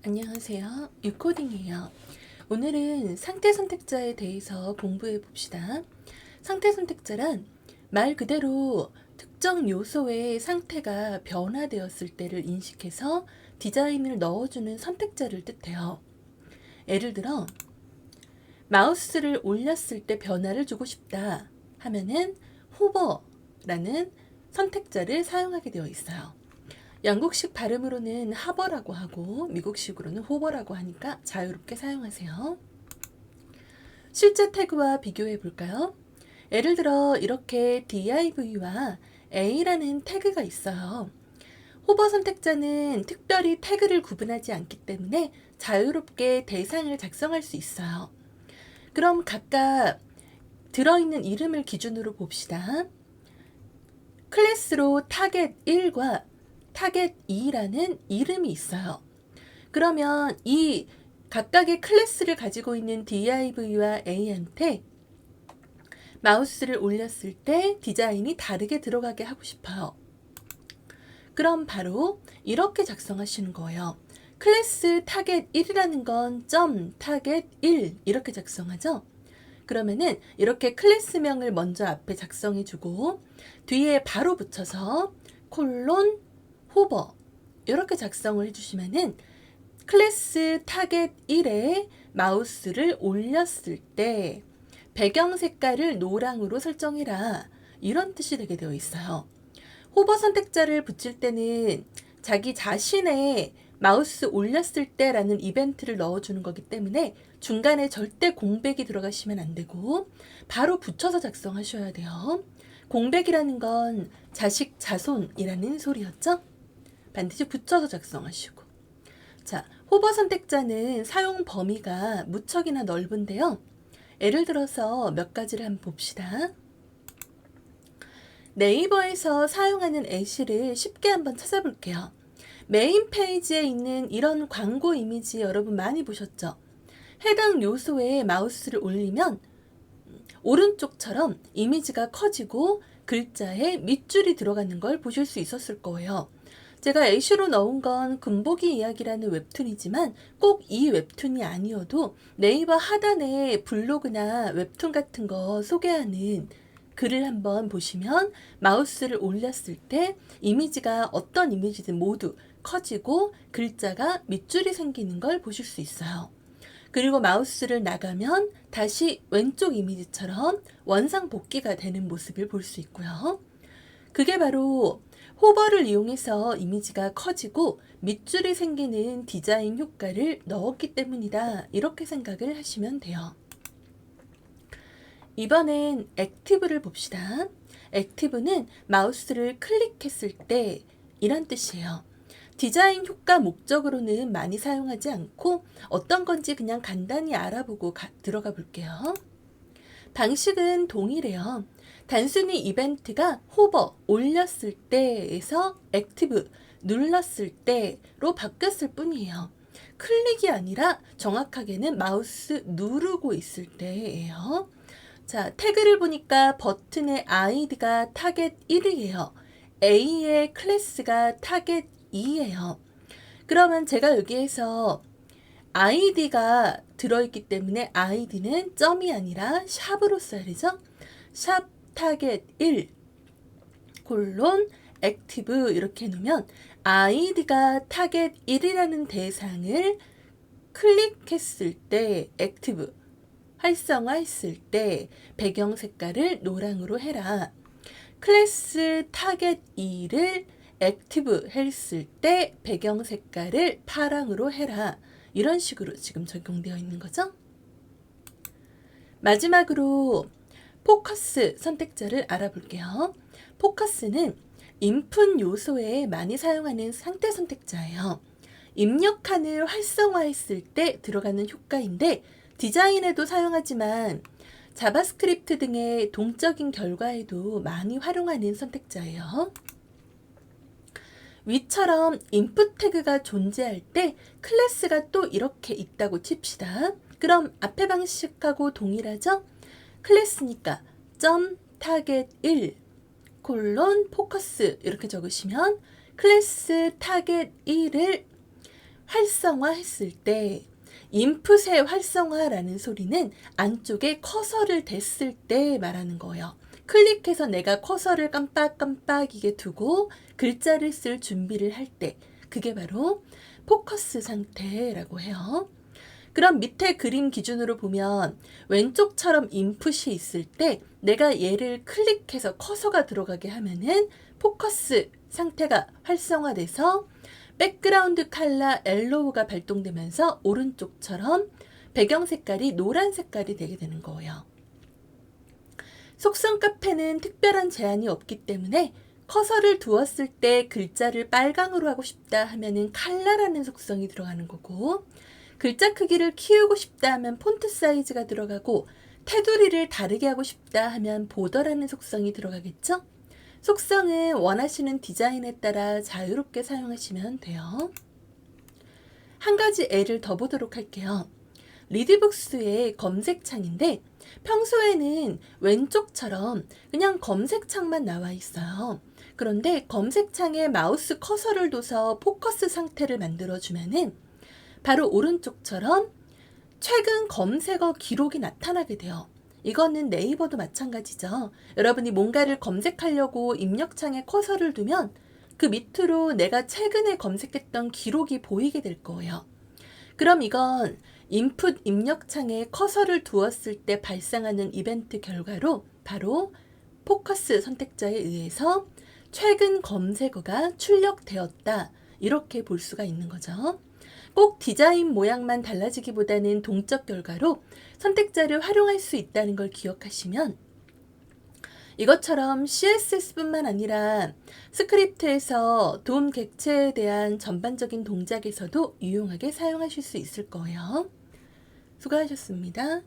안녕하세요. 유코딩이에요. 오늘은 상태 선택자에 대해서 공부해 봅시다. 상태 선택자란 말 그대로 특정 요소의 상태가 변화되었을 때를 인식해서 디자인을 넣어주는 선택자를 뜻해요. 예를 들어 마우스를 올렸을 때 변화를 주고 싶다 하면은 호버라는 선택자를 사용하게 되어 있어요. 영국식 발음으로는 하버라고 하고 미국식으로는 호버라고 하니까 자유롭게 사용하세요. 실제 태그와 비교해 볼까요? 예를 들어 이렇게 div와 a라는 태그가 있어요. 호버 선택자는 특별히 태그를 구분하지 않기 때문에 자유롭게 대상을 작성할 수 있어요. 그럼 각각 들어있는 이름을 기준으로 봅시다. 클래스로 타겟 1과 타겟 2라는 이름이 있어요. 그러면 이 각각의 클래스를 가지고 있는 div와 a한테 마우스를 올렸을 때 디자인이 다르게 들어가게 하고 싶어요. 그럼 바로 이렇게 작성하시는 거예요. 클래스 타겟 1이라는 건 점 타겟 1 이렇게 작성하죠. 그러면은 이렇게 클래스명을 먼저 앞에 작성해 주고 뒤에 바로 붙여서 콜론 호버 이렇게 작성을 해주시면은 클래스 타겟 1에 마우스를 올렸을 때 배경 색깔을 노랑으로 설정해라 이런 뜻이 되게 되어 있어요. 호버 선택자를 붙일 때는 자기 자신의 마우스 올렸을 때라는 이벤트를 넣어주는 거기 때문에 중간에 절대 공백이 들어가시면 안 되고 바로 붙여서 작성하셔야 돼요. 공백이라는 건 자식 자손이라는 소리였죠? 반드시 붙여서 작성하시고. 자, 호버 선택자는 사용 범위가 무척이나 넓은데요. 예를 들어서 몇 가지를 한번 봅시다. 네이버에서 사용하는 애쉬를 쉽게 한번 찾아볼게요. 메인 페이지에 있는 이런 광고 이미지 여러분 많이 보셨죠? 해당 요소에 마우스를 올리면 오른쪽처럼 이미지가 커지고 글자에 밑줄이 들어가는 걸 보실 수 있었을 거예요. 제가 애쉬로 넣은 건 금보기 이야기라는 웹툰이지만 꼭 이 웹툰이 아니어도 네이버 하단에 블로그나 웹툰 같은 거 소개하는 글을 한번 보시면 마우스를 올렸을 때 이미지가 어떤 이미지든 모두 커지고 글자가 밑줄이 생기는 걸 보실 수 있어요. 그리고 마우스를 나가면 다시 왼쪽 이미지처럼 원상 복귀가 되는 모습을 볼 수 있고요. 그게 바로 호버를 이용해서 이미지가 커지고 밑줄이 생기는 디자인 효과를 넣었기 때문이다. 이렇게 생각을 하시면 돼요. 이번엔 액티브를 봅시다. 액티브는 마우스를 클릭했을 때 이란 뜻이에요. 디자인 효과 목적으로는 많이 사용하지 않고 어떤 건지 그냥 간단히 알아보고 들어가 볼게요. 방식은 동일해요. 단순히 이벤트가 호버 올렸을 때에서 액티브 눌렀을 때로 바뀌었을 뿐이에요. 클릭이 아니라 정확하게는 마우스 누르고 있을 때예요. 자, 태그를 보니까 버튼의 아이디가 타겟 1이에요. A의 클래스가 타겟 2예요. 그러면 제가 여기에서 아이디가 들어있기 때문에 아이디는 점이 아니라 샵으로 써야 되죠. 샵 타겟 1 콜론 액티브 이렇게 해놓으면 아이디가 타겟 1이라는 대상을 클릭했을 때 액티브 활성화했을 때 배경 색깔을 노랑으로 해라. 클래스 타겟 2를 액티브 했을 때 배경 색깔을 파랑으로 해라. 이런 식으로 지금 적용되어 있는 거죠. 마지막으로 포커스 선택자를 알아볼게요. 포커스는 인풋 요소에 많이 사용하는 상태 선택자예요. 입력칸을 활성화했을 때 들어가는 효과인데 디자인에도 사용하지만 자바스크립트 등의 동적인 결과에도 많이 활용하는 선택자예요. 위처럼 인풋 태그가 존재할 때 클래스가 또 이렇게 있다고 칩시다. 그럼 앞에 방식하고 동일하죠? 클래스니까 점 타겟 1 콜론 포커스 이렇게 적으시면 클래스 타겟 1을 활성화했을 때 인풋의 활성화라는 소리는 안쪽에 커서를 댔을 때 말하는 거예요. 클릭해서 내가 커서를 깜빡깜빡이게 두고 글자를 쓸 준비를 할 때 그게 바로 포커스 상태라고 해요. 그럼 밑에 그림 기준으로 보면 왼쪽처럼 인풋이 있을 때 내가 얘를 클릭해서 커서가 들어가게 하면은 포커스 상태가 활성화돼서 백그라운드 컬러 엘로우가 발동되면서 오른쪽처럼 배경 색깔이 노란 색깔이 되게 되는 거예요. 속성 카페는 특별한 제한이 없기 때문에 커서를 두었을 때 글자를 빨강으로 하고 싶다 하면은 컬러라는 속성이 들어가는 거고, 글자 크기를 키우고 싶다 하면 폰트 사이즈가 들어가고, 테두리를 다르게 하고 싶다 하면 보더라는 속성이 들어가겠죠? 속성은 원하시는 디자인에 따라 자유롭게 사용하시면 돼요. 한 가지 예를 더 보도록 할게요. 리드북스의 검색창인데 평소에는 왼쪽처럼 그냥 검색창만 나와 있어요. 그런데 검색창에 마우스 커서를 둬서 포커스 상태를 만들어주면은 바로 오른쪽처럼 최근 검색어 기록이 나타나게 돼요. 이거는 네이버도 마찬가지죠. 여러분이 뭔가를 검색하려고 입력창에 커서를 두면 그 밑으로 내가 최근에 검색했던 기록이 보이게 될 거예요. 그럼 이건 인풋 입력창에 커서를 두었을 때 발생하는 이벤트 결과로 바로 포커스 선택자에 의해서 최근 검색어가 출력되었다. 이렇게 볼 수가 있는 거죠. 꼭 디자인 모양만 달라지기보다는 동적 결과로 선택자를 활용할 수 있다는 걸 기억하시면 이것처럼 CSS뿐만 아니라 스크립트에서 돔 객체에 대한 전반적인 동작에서도 유용하게 사용하실 수 있을 거예요. 수고하셨습니다.